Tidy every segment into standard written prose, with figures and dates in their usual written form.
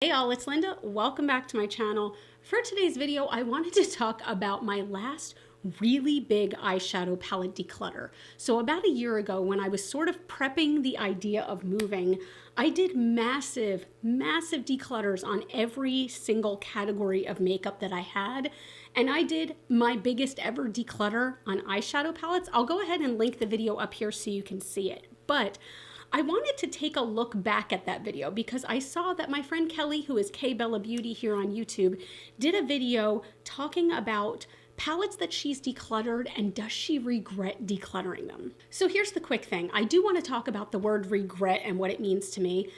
Hey all, it's Linda. Welcome back to my channel. For today's video, I wanted to talk about my last really big eyeshadow palette declutter. So about a year ago, when I was sort of prepping the idea of moving, I did massive declutters on every single category of makeup that I had. And I did my biggest ever declutter on eyeshadow palettes. I'll go ahead and link the video up here so you can see it. But I wanted to take a look back at that video because I saw that my friend Kelly, who is K Bella Beauty here on YouTube, did a video talking about palettes that she's decluttered and does she regret decluttering them. So here's the quick thing. I do want to talk about the word regret and what it means to me.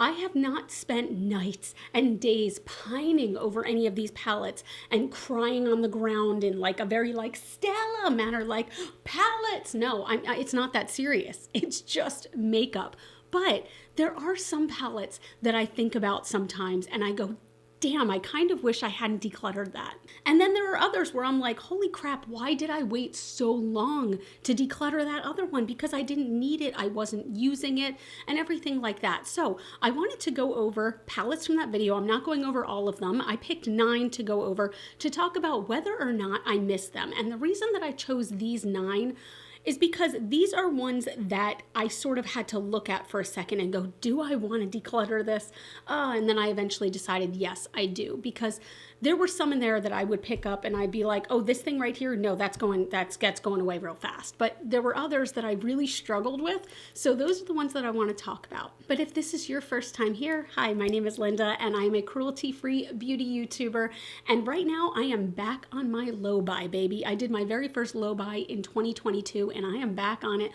I have not spent nights and days pining over any of these palettes and crying on the ground in like a very like Stella manner, like palettes. No, it's not that serious. It's just makeup. But there are some palettes that I think about sometimes and I go, damn, I kind of wish I hadn't decluttered that. And then there are others where I'm like, holy crap, why did I wait so long to declutter that other one? Because I didn't need it, I wasn't using it, and everything like that. So I wanted to go over palettes from that video. I'm not going over all of them. I picked 9 to go over to talk about whether or not I missed them. And the reason that I chose these 9 is because these are ones that I sort of had to look at for a second and go, do I want to declutter this? And then I eventually decided, yes, I do, because there were some in there that I would pick up and I'd be like, oh, this thing right here, no, that gets going away real fast. But there were others that I really struggled with. So those are the ones that I want to talk about. But if this is your first time here, hi, my name is Linda and I'm a cruelty-free beauty YouTuber. And right now I am back on my low buy, baby. I did my very first low buy in 2022 and I am back on it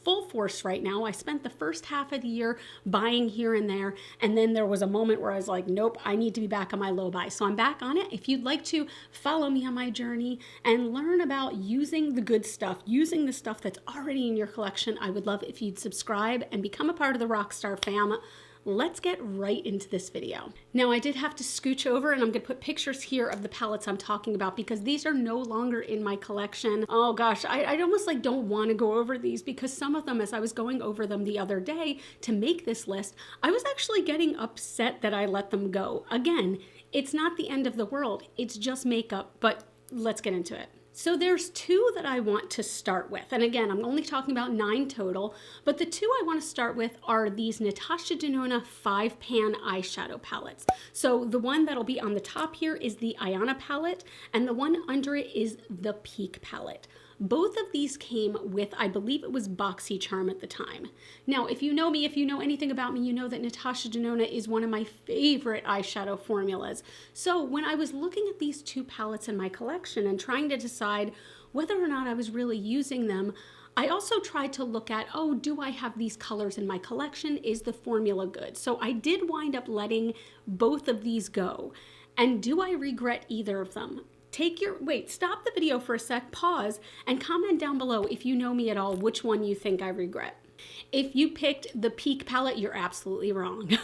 full force right now. I spent the first half of the year buying here and there, and then there was a moment where I was like, nope, I need to be back on my low buy. So I'm back on it. If you'd like to follow me on my journey and learn about using the good stuff, using the stuff that's already in your collection, I would love if you'd subscribe and become a part of the Rockstar fam. Let's get right into this video. Now I did have to scooch over and I'm gonna put pictures here of the palettes I'm talking about because these are no longer in my collection. Oh gosh, I almost like don't wanna go over these because some of them, as I was going over them the other day to make this list, I was actually getting upset that I let them go. Again, it's not the end of the world, it's just makeup, but let's get into it. So there's 2 that I want to start with. And again, I'm only talking about 9 total, but the 2 I want to start with are these Natasha Denona 5-pan eyeshadow palettes. So the one that'll be on the top here is the Ayana palette, and the one under it is the Peak palette. Both of these came with, I believe it was BoxyCharm at the time. Now, if you know me, if you know anything about me, you know that Natasha Denona is one of my favorite eyeshadow formulas. So when I was looking at these 2 palettes in my collection and trying to decide whether or not I was really using them, I also tried to look at, oh, do I have these colors in my collection? Is the formula good? So I did wind up letting both of these go. And do I regret either of them? Stop the video for a sec, pause, and comment down below if you know me at all, which one you think I regret. If you picked the Peak palette, you're absolutely wrong.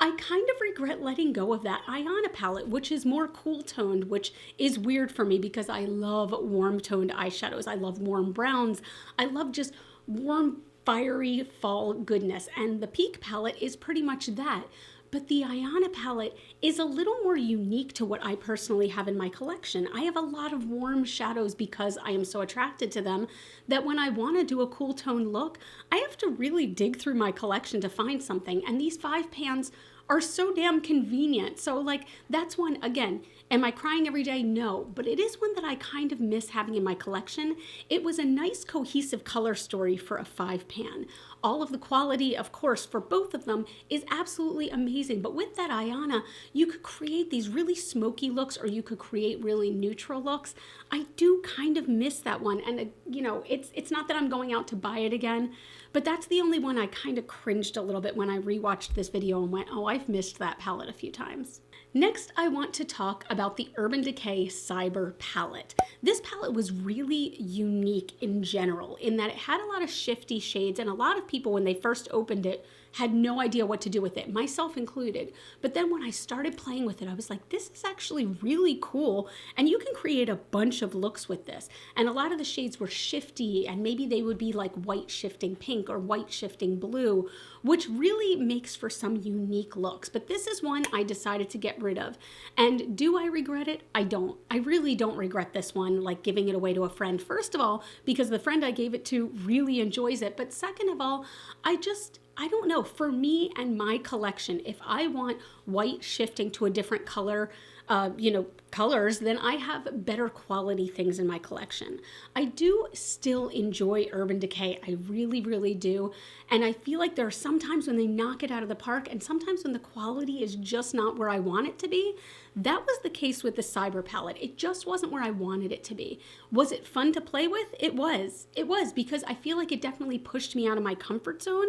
I kind of regret letting go of that Ayana palette, which is more cool toned, which is weird for me because I love warm toned eyeshadows. I love warm browns. I love just warm, fiery fall goodness. And the Peak palette is pretty much that. But the Ayana palette is a little more unique to what I personally have in my collection. I have a lot of warm shadows because I am so attracted to them that when I want to do a cool tone look, I have to really dig through my collection to find something. And these 5 pans are so damn convenient. So like that's one, again, am I crying every day? No, but it is one that I kind of miss having in my collection. It was a nice cohesive color story for a 5-pan. All of the quality, of course, for both of them is absolutely amazing. But with that Ayana, you could create these really smoky looks or you could create really neutral looks. I do kind of miss that one. And you know, it's not that I'm going out to buy it again, but that's the only one I kind of cringed a little bit when I rewatched this video and went, oh, I've missed that palette a few times. Next, I want to talk about the Urban Decay Cyber palette. This palette was really unique in general in that it had a lot of shifty shades, and a lot of people, when they first opened it, had no idea what to do with it, myself included. But then when I started playing with it, I was like, this is actually really cool, and you can create a bunch of looks with this. And a lot of the shades were shifty, and maybe they would be like white shifting pink or white shifting blue, which really makes for some unique looks. But this is one I decided to get rid of. And do I regret it? I don't. I really don't regret this one, like giving it away to a friend. First of all, because the friend I gave it to really enjoys it. But second of all, I don't know, for me and my collection, if I want white shifting to a different color, colors, then I have better quality things in my collection. I do still enjoy Urban Decay. I really, really do. And I feel like there are some times when they knock it out of the park and sometimes when the quality is just not where I want it to be. That was the case with the Cyber palette. It just wasn't where I wanted it to be. Was it fun to play with? It was. It was, because I feel like it definitely pushed me out of my comfort zone,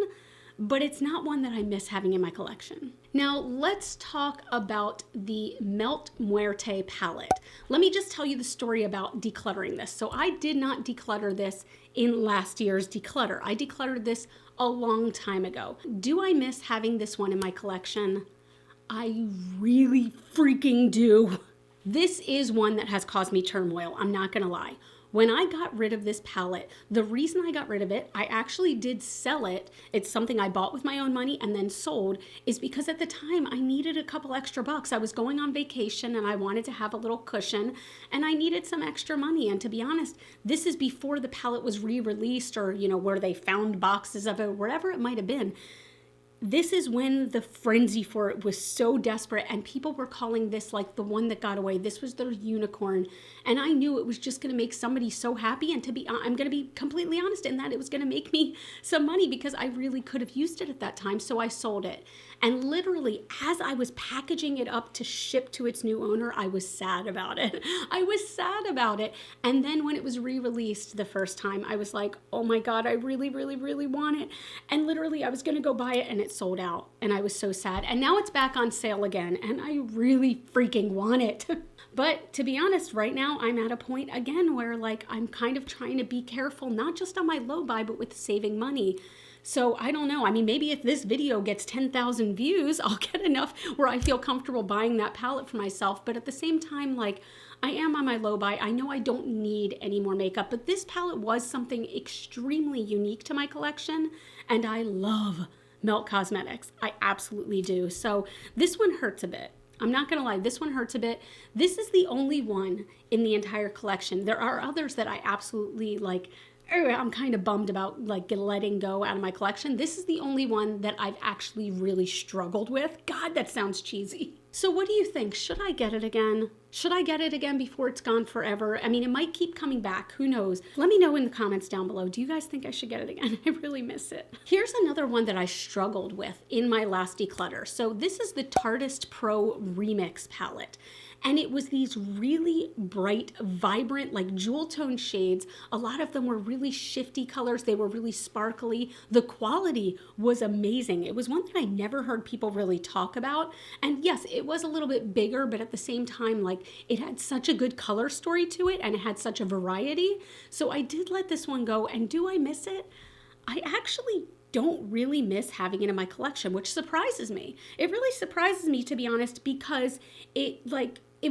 but it's not one that I miss having in my collection. Now let's talk about the Melt Muerte palette. Let me just tell you the story about decluttering this. So I did not declutter this in last year's declutter. I decluttered this a long time ago. Do I miss having this one in my collection? I really freaking do. This is one that has caused me turmoil, I'm not gonna lie. When I got rid of this palette, the reason I got rid of it, I actually did sell it. It's something I bought with my own money and then sold, is because at the time I needed a couple extra bucks. I was going on vacation and I wanted to have a little cushion and I needed some extra money. And to be honest, this is before the palette was re-released or, where they found boxes of it, wherever it might have been. This is when the frenzy for it was so desperate and people were calling this like the one that got away. This was their unicorn. And I knew it was just going to make somebody so happy. And I'm going to be completely honest in that it was going to make me some money because I really could have used it at that time. So I sold it. And literally, as I was packaging it up to ship to its new owner, I was sad about it. I was sad about it. And then when it was re-released the first time, I was like, oh my God, I really, really, really want it. And literally, I was going to go buy it and it sold out. And I was so sad. And now it's back on sale again. And I really freaking want it. But to be honest, right now, I'm at a point again where like I'm kind of trying to be careful, not just on my low buy, but with saving money. So I don't know. I mean, maybe if this video gets 10,000 views, I'll get enough where I feel comfortable buying that palette for myself. But at the same time, like I am on my low buy. I know I don't need any more makeup, but this palette was something extremely unique to my collection. And I love Melt Cosmetics. I absolutely do. So this one hurts a bit. I'm not gonna lie, this one hurts a bit. This is the only one in the entire collection. There are others that I absolutely like, I'm kind of bummed about like letting go out of my collection. This is the only one that I've actually really struggled with. God, that sounds cheesy. So what do you think? Should I get it again? Should I get it again before it's gone forever? I mean, it might keep coming back. Who knows? Let me know in the comments down below. Do you guys think I should get it again? I really miss it. Here's another one that I struggled with in my last declutter. So this is the TARDIS Pro Remix palette. And it was these really bright, vibrant, like jewel tone shades. A lot of them were really shifty colors. They were really sparkly. The quality was amazing. It was one that I never heard people really talk about. And yes, it was a little bit bigger, but at the same time, like it had such a good color story to it and it had such a variety. So I did let this one go. And do I miss it? I actually don't really miss having it in my collection, which surprises me. It really surprises me, to be honest, because it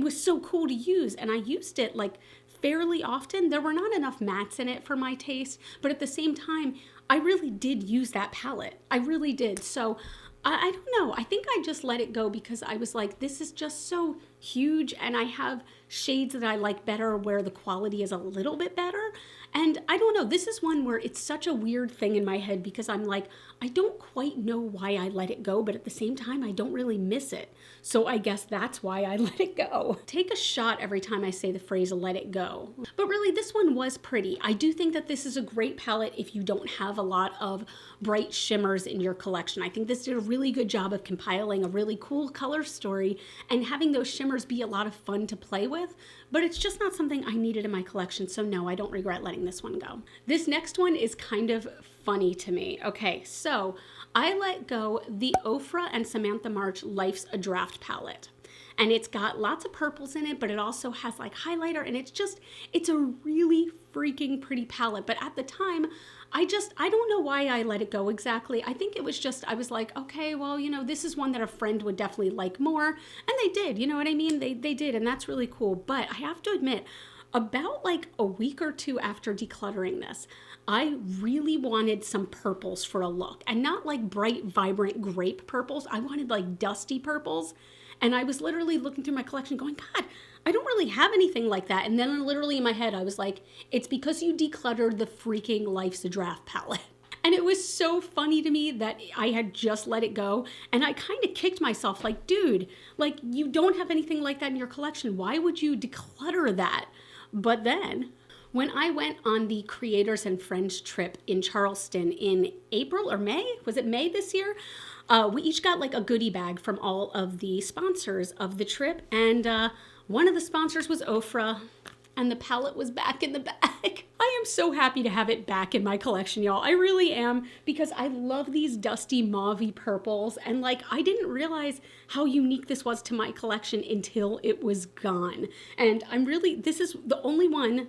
was so cool to use and I used it like fairly often. There were not enough mattes in it for my taste, but at the same time, I really did use that palette. I really did. So I don't know. I think I just let it go because I was like, this is just so huge and I have shades that I like better where the quality is a little bit better. And I don't know, this is one where it's such a weird thing in my head because I'm like, I don't quite know why I let it go, but at the same time, I don't really miss it. So I guess that's why I let it go. Take a shot every time I say the phrase let it go. But really, this one was pretty. I do think that this is a great palette if you don't have a lot of bright shimmers in your collection. I think this did a really good job of compiling a really cool color story and having those shimmers be a lot of fun to play with, but it's just not something I needed in my collection. So no, I don't regret letting this one go. This next one is kind of funny to me. Okay, so I let go the Ofra and Samantha March Life's a Draft palette. and it's got lots of purples in it, but it also has like highlighter, and it's a really freaking pretty palette. But at the time, I don't know why I let it go exactly. I think it was just, I was like, okay, well, you know, this is one that a friend would definitely like more. And they did, you know what I mean? They did, and that's really cool. But I have to admit, about like a week or two after decluttering this, I really wanted some purples for a look, and not like bright, vibrant grape purples. I wanted like dusty purples. And I was literally looking through my collection going, God, I don't really have anything like that. And then literally in my head, I was like, it's because you decluttered the freaking Life's a Draft palette. And it was so funny to me that I had just let it go. And I kind of kicked myself like, dude, like you don't have anything like that in your collection. Why would you declutter that? But then when I went on the Creators and Friends trip in Charleston in April or May, was it May this year? We each got like a goodie bag from all of the sponsors of the trip. And one of the sponsors was Ofra, and the palette was back in the bag. I am so happy to have it back in my collection, y'all. I really am, because I love these dusty mauvey purples, and like I didn't realize how unique this was to my collection until it was gone. And I'm really, this is the only one,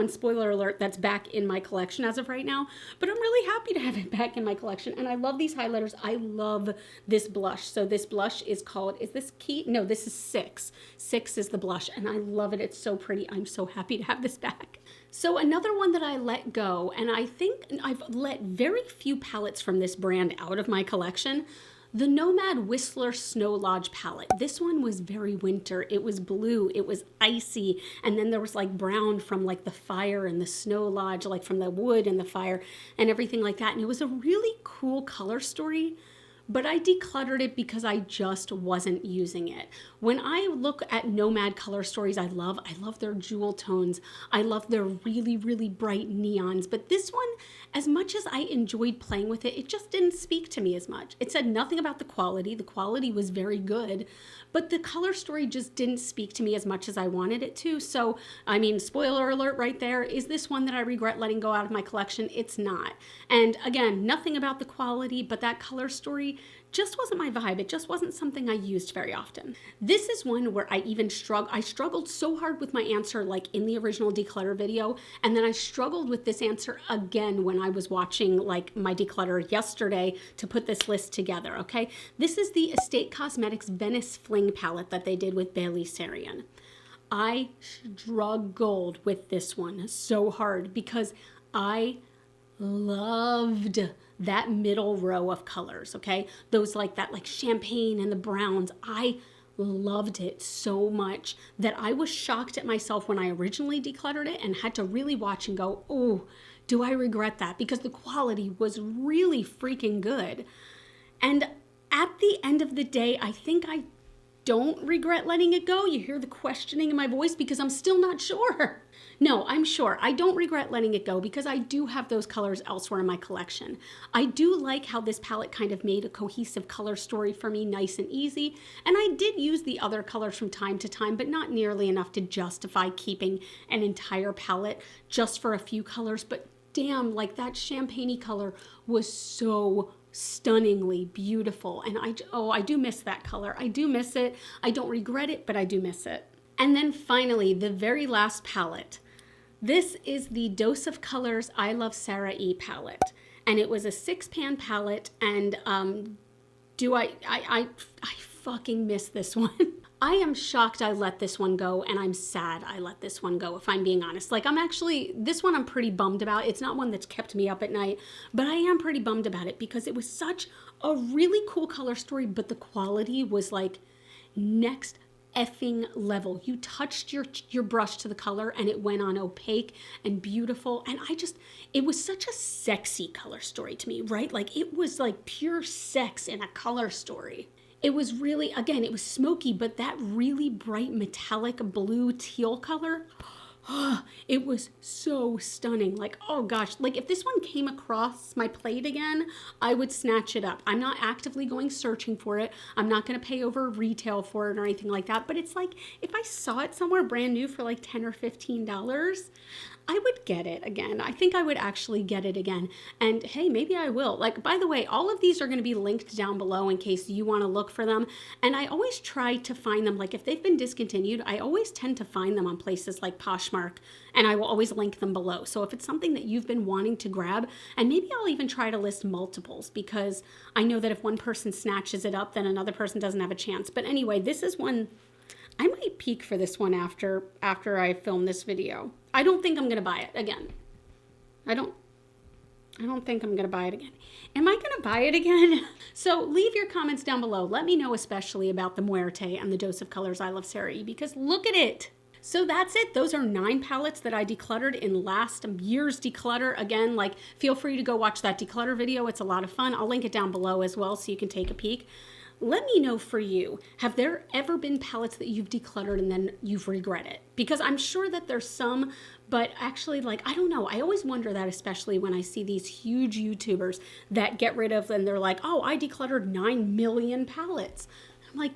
spoiler alert, that's back in my collection as of right now, but I'm really happy to have it back in my collection. And I love these highlighters. I love this blush. So this blush is called, is this Key? No, this is Six. Six is the blush, and I love it. It's so pretty. I'm so happy to have this back. So another one that I let go, and I think I've let very few palettes from this brand out of my collection, the Nomad Whistler Snow Lodge palette. This one was very winter. It was blue, it was icy, and then there was like brown from like the fire and the snow lodge, like from the wood and the fire and everything like that. And it was a really cool color story. But I decluttered it because I just wasn't using it. When I look at Nomad color stories, I love their jewel tones. I love their really, really bright neons. But this one, as much as I enjoyed playing with it, it just didn't speak to me as much. It said nothing about the quality. The quality was very good, but the color story just didn't speak to me as much as I wanted it to. So, I mean, spoiler alert right there. Is this one that I regret letting go out of my collection? It's not. And again, nothing about the quality, but that color story just wasn't my vibe. It just wasn't something I used very often. This is one where I struggled so hard with my answer, like in the original declutter video, and then I struggled with this answer again when I was watching like my declutter yesterday to put this list together, okay? This is the Estate Cosmetics Venice Fling palette that they did with Bailey Sarian. I struggled with this one so hard because I loved that middle row of colors, okay? Those like that like champagne and the browns. I loved it so much that I was shocked at myself when I originally decluttered it and had to really watch and go, oh, do I regret that? Because the quality was really freaking good. And at the end of the day, I think I don't regret letting it go. You hear the questioning in my voice because I'm still not sure. No, I'm sure. I don't regret letting it go because I do have those colors elsewhere in my collection. I do like how this palette kind of made a cohesive color story for me, nice and easy. And I did use the other colors from time to time, but not nearly enough to justify keeping an entire palette just for a few colors. But damn, like that champagne-y color was so stunningly beautiful. And I do miss that color. I do miss it. I don't regret it, but I do miss it. And then finally, the very last palette. This is the Dose of Colors I Love Sarah E palette. And it was a 6-pan palette, and I fucking miss this one. I am shocked I let this one go, and I'm sad I let this one go, if I'm being honest. Like, this one I'm pretty bummed about. It's not one that's kept me up at night, but I am pretty bummed about it because it was such a really cool color story, but the quality was like next effing level. You touched your brush to the color and it went on opaque and beautiful. And it was such a sexy color story to me, right? Like, it was like pure sex in a color story. It was really, again, it was smoky, but that really bright metallic blue teal color, it was so stunning. Like, oh gosh, like if this one came across my plate again, I would snatch it up. I'm not actively going searching for it. I'm not going to pay over retail for it or anything like that. But it's like, if I saw it somewhere brand new for like $10 or $15, I would get it again. I think I would actually get it again. And hey, maybe I will. Like, by the way, all of these are going to be linked down below in case you want to look for them. And I always try to find them. Like, if they've been discontinued, I always tend to find them on places like Poshmark, and I will always link them below. So if it's something that you've been wanting to grab, and maybe I'll even try to list multiples, because I know that if one person snatches it up, then another person doesn't have a chance. But anyway, this is one. I might peek for this one after I film this video. I don't think I'm going to buy it again. I don't think I'm going to buy it again. Am I going to buy it again? So leave your comments down below. Let me know especially about the Muerte and the Dose of Colors I Love Sarah E, because look at it. So that's it. Those are 9 palettes that I decluttered in last year's declutter. Again, like, feel free to go watch that declutter video. It's a lot of fun. I'll link it down below as well so you can take a peek. Let me know for you, have there ever been palettes that you've decluttered and then you've regretted? Because I'm sure that there's some, but actually, like, I don't know. I always wonder that, especially when I see these huge YouTubers that get rid of, and they're like, oh, I decluttered 9 million palettes. I'm like,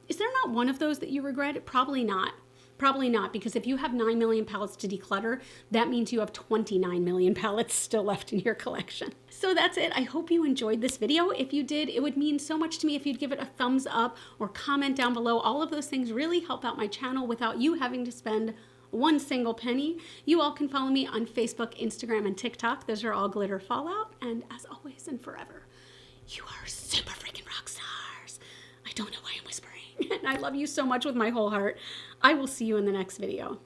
is there not one of those that you regret? Probably not. Probably not, because if you have 9 million palettes to declutter, that means you have 29 million palettes still left in your collection. So that's it. I hope you enjoyed this video. If you did, it would mean so much to me if you'd give it a thumbs up or comment down below. All of those things really help out my channel without you having to spend one single penny. You all can follow me on Facebook, Instagram, and TikTok. Those are all GlitterFallout. And as always and forever, you are super freaking rock stars. I don't know why I'm whispering. And I love you so much with my whole heart. I will see you in the next video.